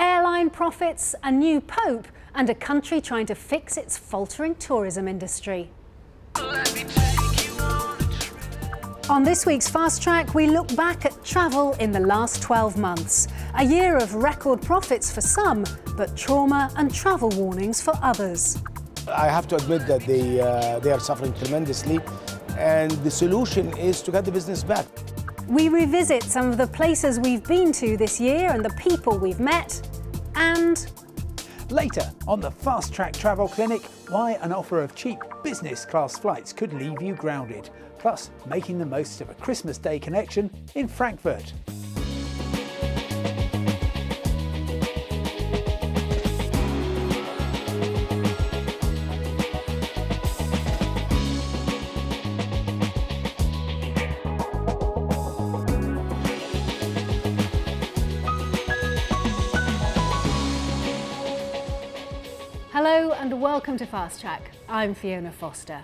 Airline profits, a new pope, and a country trying to fix its faltering tourism industry. On this week's Fast Track, we look back at travel in the last 12 months. A year of record profits for some, but trauma and travel warnings for others. I have to admit that they are suffering tremendously, and the solution is to get the business back. We revisit some of the places we've been to this year and the people we've met, and later on the Fast Track Travel Clinic, why an offer of cheap business class flights could leave you grounded, plus making the most of a Christmas Day connection in Frankfurt. hello and welcome to Fast Track. I'm Fiona Foster.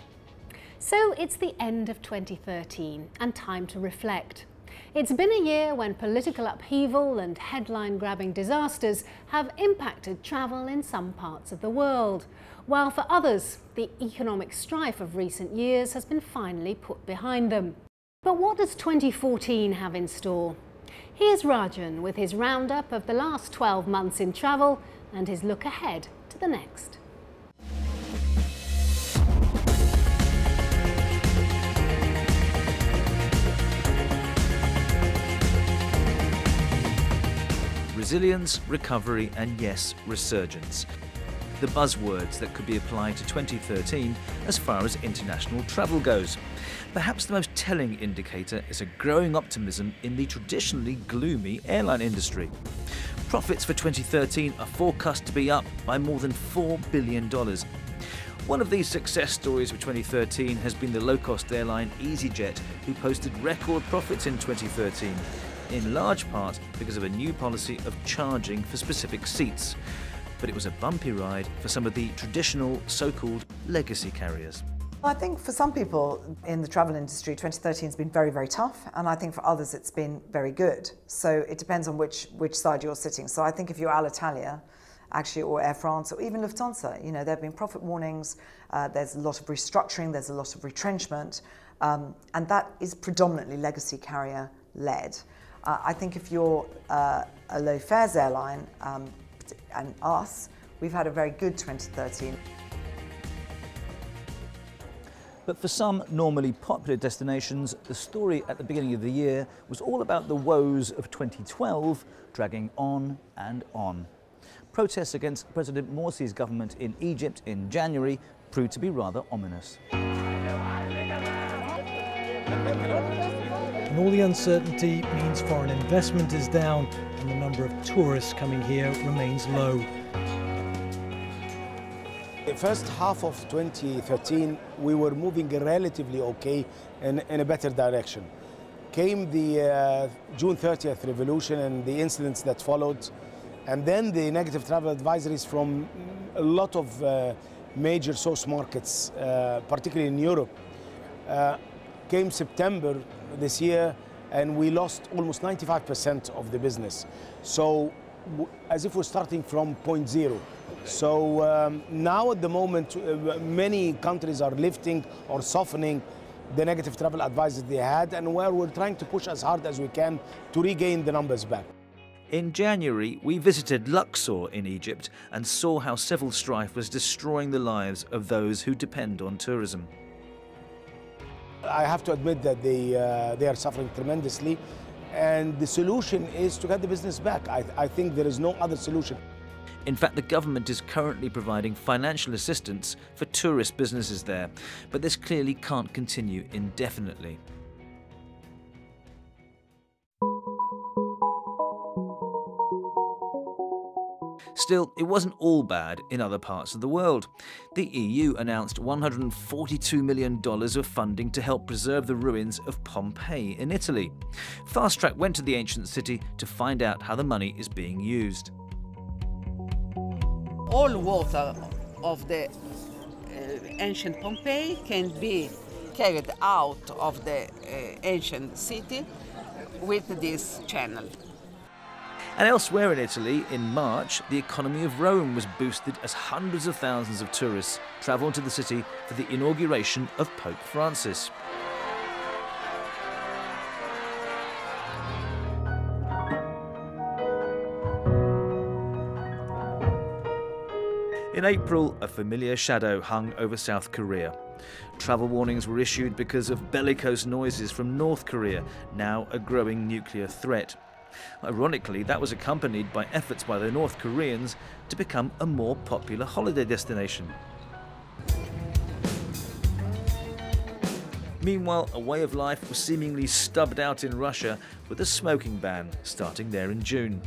So it's the end of 2013 and time to reflect. It's been a year when political upheaval and headline-grabbing disasters have impacted travel in some parts of the world, while for others, the economic strife of recent years has been finally put behind them. But what does 2014 have in store? Here's Rajan with his roundup of the last 12 months in travel and his look ahead to the next. Resilience, recovery and yes, resurgence. The buzzwords that could be applied to 2013 as far as international travel goes. Perhaps the most telling indicator is a growing optimism in the traditionally gloomy airline industry. Profits for 2013 are forecast to be up by more than $4 billion. One of these success stories of 2013 has been the low-cost airline EasyJet, who posted record profits in 2013, in large part because of a new policy of charging for specific seats. But it was a bumpy ride for some of the traditional so-called legacy carriers. I think for some people in the travel industry, 2013 has been very, very tough, and I think for others it's been very good. So it depends on which side you're sitting. So I think if you're Alitalia, actually, or Air France, or even Lufthansa, you know, there have been profit warnings, there's a lot of restructuring, there's a lot of retrenchment, and that is predominantly legacy carrier led. I think if you're a low fares airline, and us, we've had a very good 2013. But for some normally popular destinations, the story at the beginning of the year was all about the woes of 2012 dragging on and on. Protests against President Morsi's government in Egypt in January proved to be rather ominous. And all the uncertainty means foreign investment is down and the number of tourists coming here remains low. The first half of 2013, we were moving relatively okay in a better direction. Came the June 30th revolution and the incidents that followed, and then the negative travel advisories from a lot of major source markets, particularly in Europe. Came September this year, and we lost almost 95% of the business. So, as if we're starting from point zero. So now at the moment, many countries are lifting or softening the negative travel advices they had, and where we're trying to push as hard as we can to regain the numbers back. In January, we visited Luxor in Egypt and saw how civil strife was destroying the lives of those who depend on tourism. I have to admit that they are suffering tremendously, and the solution is to get the business back. I think there is no other solution. In fact, the government is currently providing financial assistance for tourist businesses there, but this clearly can't continue indefinitely. Still, it wasn't all bad in other parts of the world. The EU announced $142 million of funding to help preserve the ruins of Pompeii in Italy. Fast Track went to the ancient city to find out how the money is being used. All water of the ancient Pompeii can be carried out of the ancient city with this channel. And elsewhere in Italy, in March, the economy of Rome was boosted as hundreds of thousands of tourists travelled to the city for the inauguration of Pope Francis. In April, a familiar shadow hung over South Korea. Travel warnings were issued because of bellicose noises from North Korea, now a growing nuclear threat. Ironically, that was accompanied by efforts by the North Koreans to become a more popular holiday destination. Meanwhile, a way of life was seemingly stubbed out in Russia, with a smoking ban starting there in June.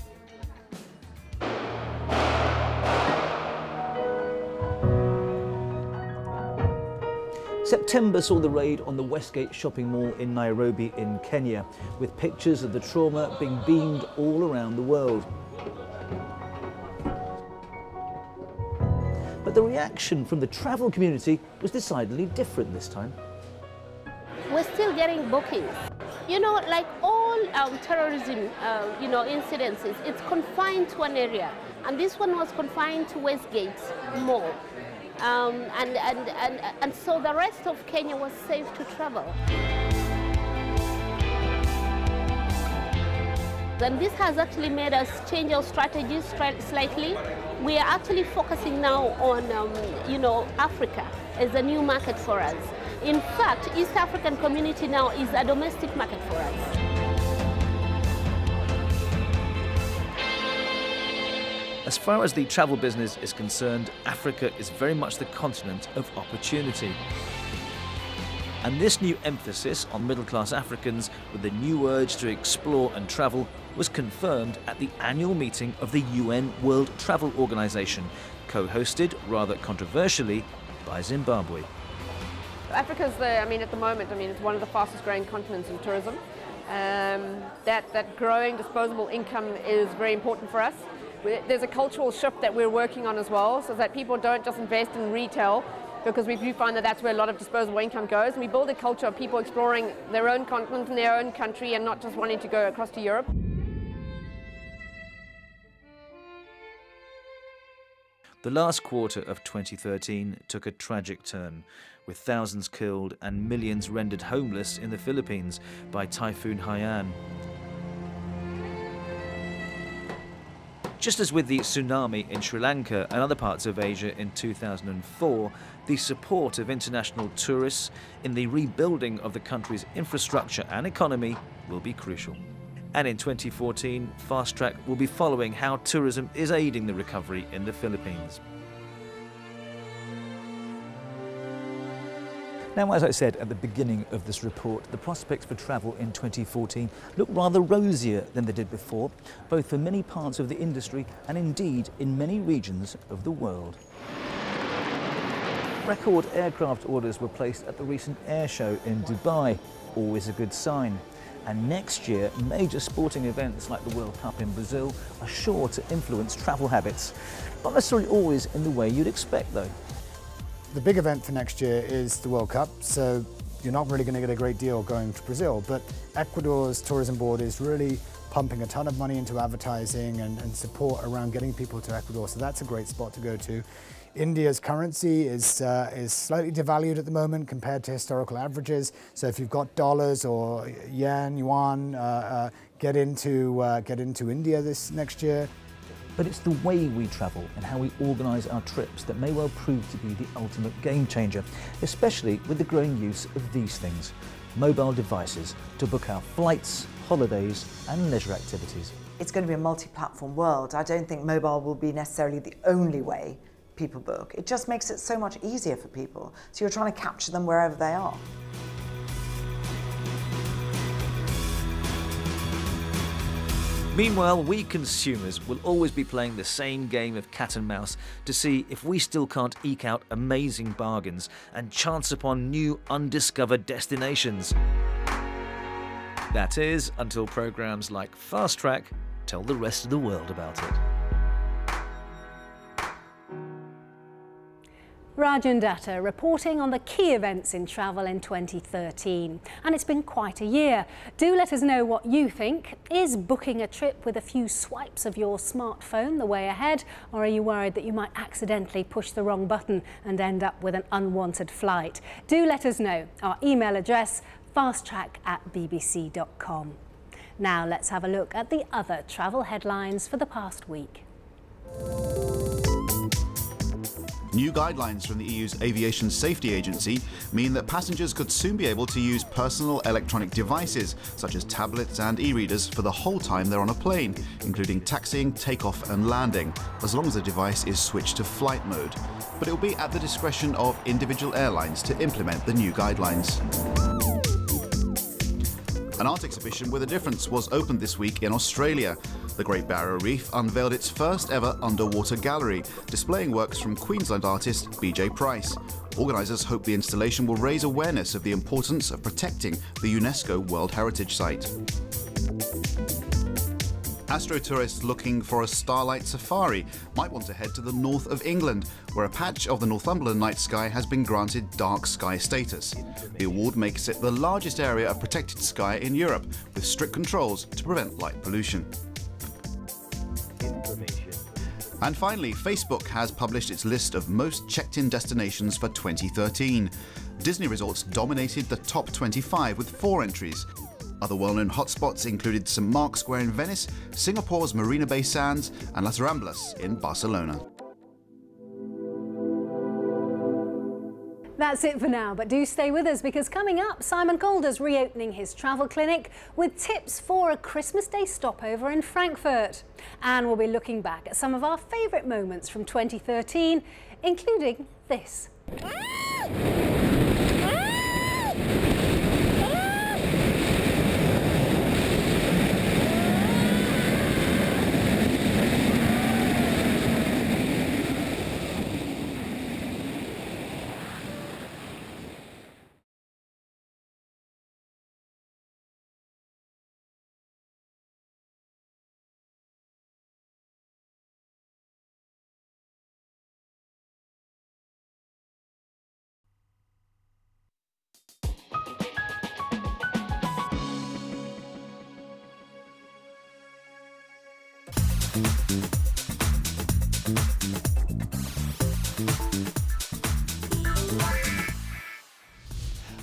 September saw the raid on the Westgate shopping mall in Nairobi in Kenya, with pictures of the trauma being beamed all around the world. But the reaction from the travel community was decidedly different this time. We're still getting bookings. You know, like all terrorism, incidences, it's confined to an area. And this one was confined to Westgate Mall. And so the rest of Kenya was safe to travel. And this has actually made us change our strategies slightly. We are actually focusing now on, Africa as a new market for us. In fact, East African community now is a domestic market for us. As far as the travel business is concerned, Africa is very much the continent of opportunity. And this new emphasis on middle-class Africans with the new urge to explore and travel was confirmed at the annual meeting of the UN World Travel Organization, co-hosted, rather controversially, by Zimbabwe. Africa's at the moment, it's one of the fastest growing continents in tourism. That growing disposable income is very important for us. There's a cultural shift that we're working on as well, so that people don't just invest in retail, because we do find that that's where a lot of disposable income goes. And we build a culture of people exploring their own continent and their own country and not just wanting to go across to Europe. The last quarter of 2013 took a tragic turn, with thousands killed and millions rendered homeless in the Philippines by Typhoon Haiyan. Just as with the tsunami in Sri Lanka and other parts of Asia in 2004, the support of international tourists in the rebuilding of the country's infrastructure and economy will be crucial. And in 2014, Fast Track will be following how tourism is aiding the recovery in the Philippines. Now, as I said at the beginning of this report, the prospects for travel in 2014 look rather rosier than they did before, both for many parts of the industry and indeed in many regions of the world. Record aircraft orders were placed at the recent air show in Dubai, always a good sign. And next year, major sporting events like the World Cup in Brazil are sure to influence travel habits. Not necessarily always in the way you'd expect, though. The big event for next year is the World Cup, so you're not really going to get a great deal going to Brazil, but Ecuador's tourism board is really pumping a ton of money into advertising and support around getting people to Ecuador, so that's a great spot to go to. India's currency is slightly devalued at the moment compared to historical averages, so if you've got dollars or yuan, get into India this next year. But it's the way we travel and how we organise our trips that may well prove to be the ultimate game changer, especially with the growing use of these things, mobile devices, to book our flights, holidays and leisure activities. It's going to be a multi-platform world. I don't think mobile will be necessarily the only way people book. It just makes it so much easier for people. So you're trying to capture them wherever they are. Meanwhile, we consumers will always be playing the same game of cat and mouse to see if we still can't eke out amazing bargains and chance upon new undiscovered destinations. That is, until programmes like Fast Track tell the rest of the world about it. Rajan Datta reporting on the key events in travel in 2013. And it's been quite a year. Do let us know what you think. Is booking a trip with a few swipes of your smartphone the way ahead? Or are you worried that you might accidentally push the wrong button and end up with an unwanted flight? Do let us know. Our email address, fasttrack@bbc.com. Now let's have a look at the other travel headlines for the past week. New guidelines from the EU's Aviation Safety Agency mean that passengers could soon be able to use personal electronic devices, such as tablets and e-readers, for the whole time they're on a plane, including taxiing, takeoff and landing, as long as the device is switched to flight mode. But it will be at the discretion of individual airlines to implement the new guidelines. An art exhibition with a difference was opened this week in Australia. The Great Barrier Reef unveiled its first ever underwater gallery, displaying works from Queensland artist BJ Price. Organisers hope the installation will raise awareness of the importance of protecting the UNESCO World Heritage Site. Astrotourists looking for a starlight safari might want to head to the north of England, where a patch of the Northumberland night sky has been granted dark sky status. The award makes it the largest area of protected sky in Europe, with strict controls to prevent light pollution. And finally, Facebook has published its list of most checked-in destinations for 2013. Disney resorts dominated the top 25 with 4 entries. Other well-known hotspots included St Mark's Square in Venice, Singapore's Marina Bay Sands and Las Ramblas in Barcelona. That's it for now, but do stay with us because coming up, Simon Calder's reopening his travel clinic with tips for a Christmas Day stopover in Frankfurt. And we'll be looking back at some of our favourite moments from 2013, including this.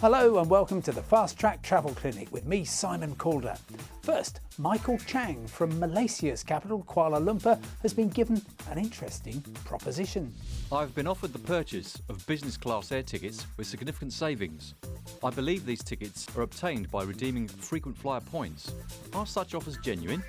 Hello and welcome to the Fast Track Travel Clinic with me, Simon Calder. First, Michael Chang from Malaysia's capital, Kuala Lumpur, has been given an interesting proposition. I've been offered the purchase of business class air tickets with significant savings. I believe these tickets are obtained by redeeming frequent flyer points. Are such offers genuine?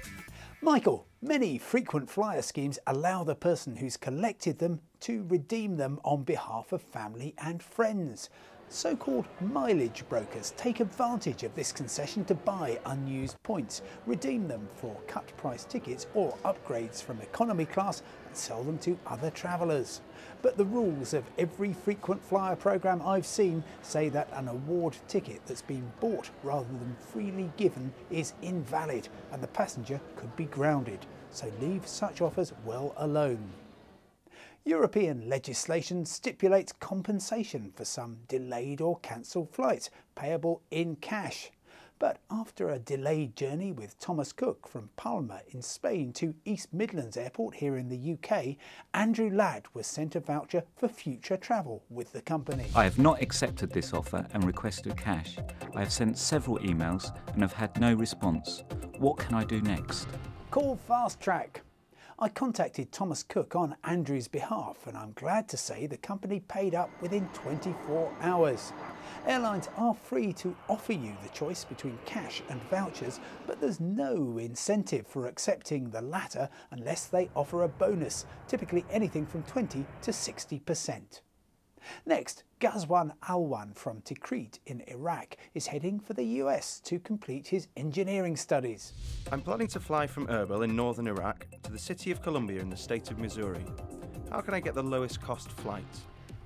Michael, many frequent flyer schemes allow the person who's collected them to redeem them on behalf of family and friends. So-called mileage brokers take advantage of this concession to buy unused points, redeem them for cut-price tickets or upgrades from economy class and sell them to other travellers. But the rules of every frequent flyer programme I've seen say that an award ticket that's been bought rather than freely given is invalid and the passenger could be grounded. So leave such offers well alone. European legislation stipulates compensation for some delayed or cancelled flights, payable in cash. But after a delayed journey with Thomas Cook from Palma in Spain to East Midlands Airport here in the UK, Andrew Ladd was sent a voucher for future travel with the company. I have not accepted this offer and requested cash. I have sent several emails and have had no response. What can I do next? Call Fast Track. I contacted Thomas Cook on Andrew's behalf and I'm glad to say the company paid up within 24 hours. Airlines are free to offer you the choice between cash and vouchers, but there's no incentive for accepting the latter unless they offer a bonus, typically anything from 20 to 60%. Next, Ghazwan Alwan from Tikrit in Iraq is heading for the US to complete his engineering studies. I'm planning to fly from Erbil in northern Iraq to the city of Columbia in the state of Missouri. How can I get the lowest cost flight?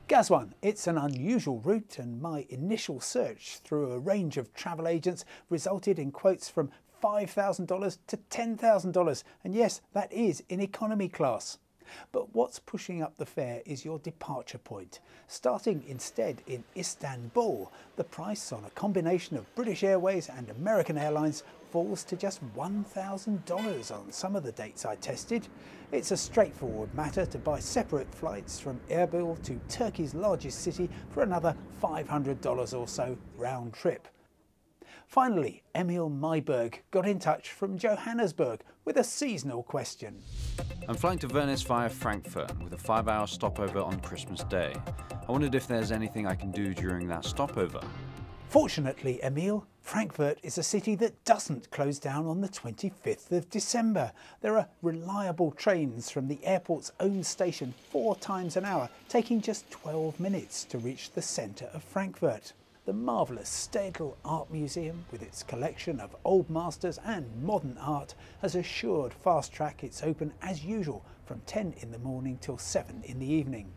Ghazwan, it's an unusual route and my initial search through a range of travel agents resulted in quotes from $5,000 to $10,000 and yes, that is in economy class. But what's pushing up the fare is your departure point. Starting instead in Istanbul, the price on a combination of British Airways and American Airlines falls to just $1,000 on some of the dates I tested. It's a straightforward matter to buy separate flights from Erbil to Turkey's largest city for another $500 or so round trip. Finally, Emil Mayberg got in touch from Johannesburg with a seasonal question. I'm flying to Venice via Frankfurt with a 5-hour stopover on Christmas Day. I wondered if there's anything I can do during that stopover. Fortunately, Emil, Frankfurt is a city that doesn't close down on the 25th of December. There are reliable trains from the airport's own station 4 times an hour, taking just 12 minutes to reach the centre of Frankfurt. The marvellous Stedel Art Museum, with its collection of old masters and modern art, has assured Fast Track it's open as usual from 10 in the morning till 7 in the evening.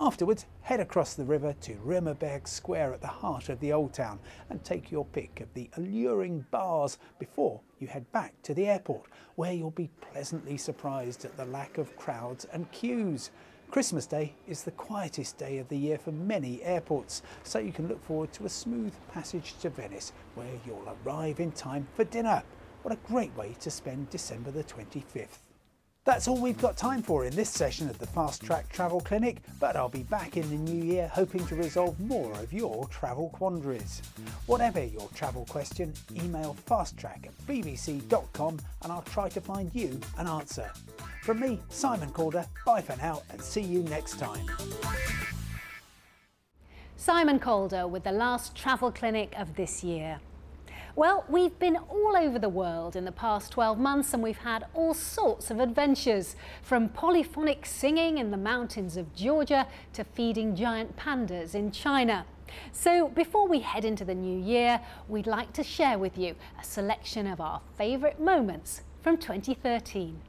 Afterwards, head across the river to Römerberg Square at the heart of the Old Town and take your pick of the alluring bars before you head back to the airport, where you'll be pleasantly surprised at the lack of crowds and queues. Christmas Day is the quietest day of the year for many airports, so you can look forward to a smooth passage to Venice, where you'll arrive in time for dinner. What a great way to spend December the 25th. That's all we've got time for in this session of the Fast Track Travel Clinic, but I'll be back in the new year hoping to resolve more of your travel quandaries. Whatever your travel question, email fasttrack@bbc.com and I'll try to find you an answer. From me, Simon Calder, bye for now and see you next time. Simon Calder with the last travel clinic of this year. Well, we've been all over the world in the past 12 months and we've had all sorts of adventures, from polyphonic singing in the mountains of Georgia to feeding giant pandas in China. So before we head into the new year, we'd like to share with you a selection of our favourite moments from 2013.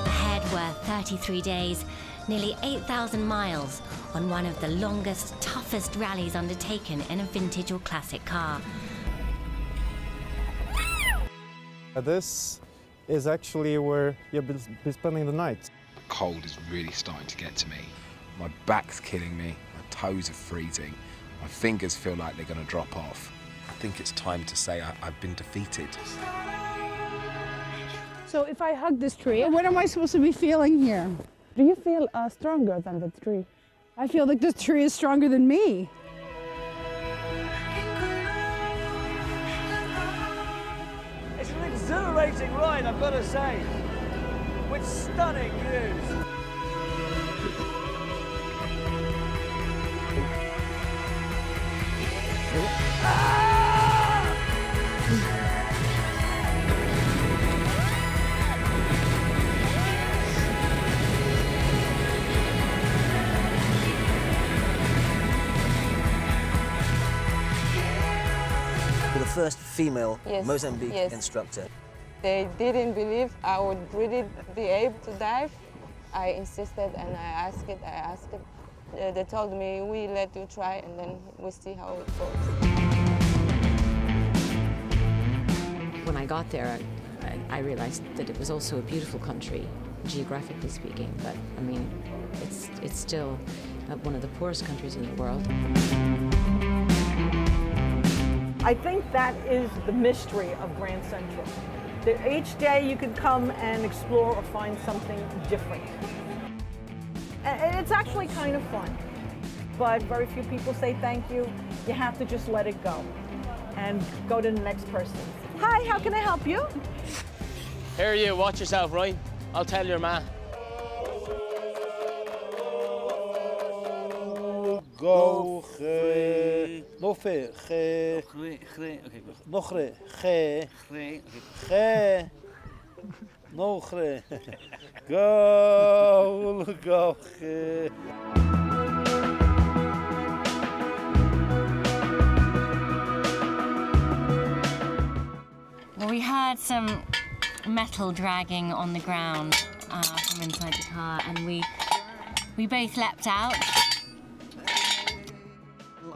Ahead were 33 days, nearly 8,000 miles on one of the longest, toughest rallies undertaken in a vintage or classic car. This is actually where you'll be spending the night. Cold is really starting to get to me. My back's killing me, my toes are freezing, my fingers feel like they're going to drop off. I think it's time to say I've been defeated. So if I hug this tree, what am I supposed to be feeling here? Do you feel stronger than the tree? I feel like this tree is stronger than me. It's an exhilarating ride, I've got to say, with stunning views. The first female Mozambique instructor. They didn't believe I would really be able to dive. I insisted and I asked it. They told me, we let you try and then we see how it goes. When I got there, I realized that it was also a beautiful country, geographically speaking, but I mean, it's still one of the poorest countries in the world. I think that is the mystery of Grand Central. That each day you can come and explore or find something different. And it's actually kind of fun, but very few people say thank you. You have to just let it go and go to the next person. Hi, how can I help you? Here you, watch yourself, right? I'll tell your ma. Go, no fe, no no Go, go. Well, we heard some metal dragging on the ground from inside the car, and we both leapt out.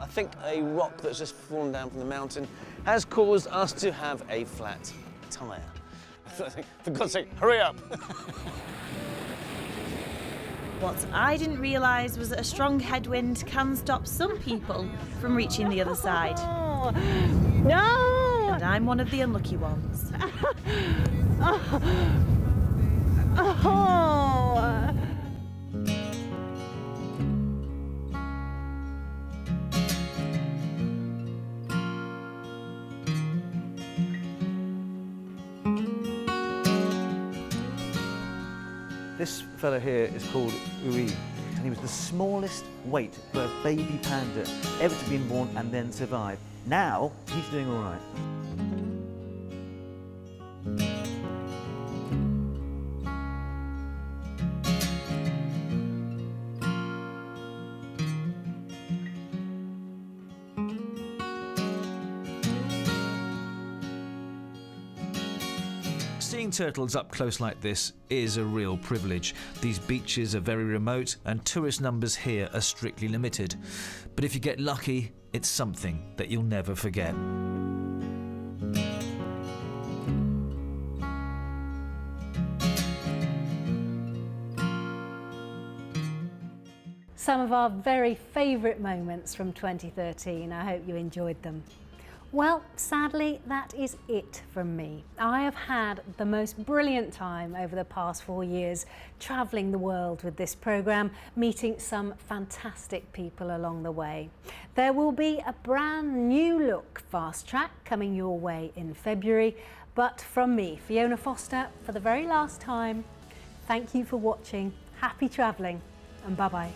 I think a rock that's just fallen down from the mountain has caused us to have a flat tyre. I think, for God's sake, hurry up! What I didn't realise was that a strong headwind can stop some people from reaching the other side. Oh, no! And I'm one of the unlucky ones. Oh. This fella here is called Ui, and he was the smallest weight for a baby panda ever to be born and then survive. Now, he's doing all right. Seeing turtles up close like this is a real privilege. These beaches are very remote and tourist numbers here are strictly limited. But if you get lucky, it's something that you'll never forget. Some of our very favourite moments from 2013. I hope you enjoyed them. Well, sadly, that is it from me. I have had the most brilliant time over the past 4 years travelling the world with this programme, meeting some fantastic people along the way. There will be a brand new look Fast Track coming your way in February, but from me, Fiona Foster, for the very last time, thank you for watching, happy travelling, and bye-bye.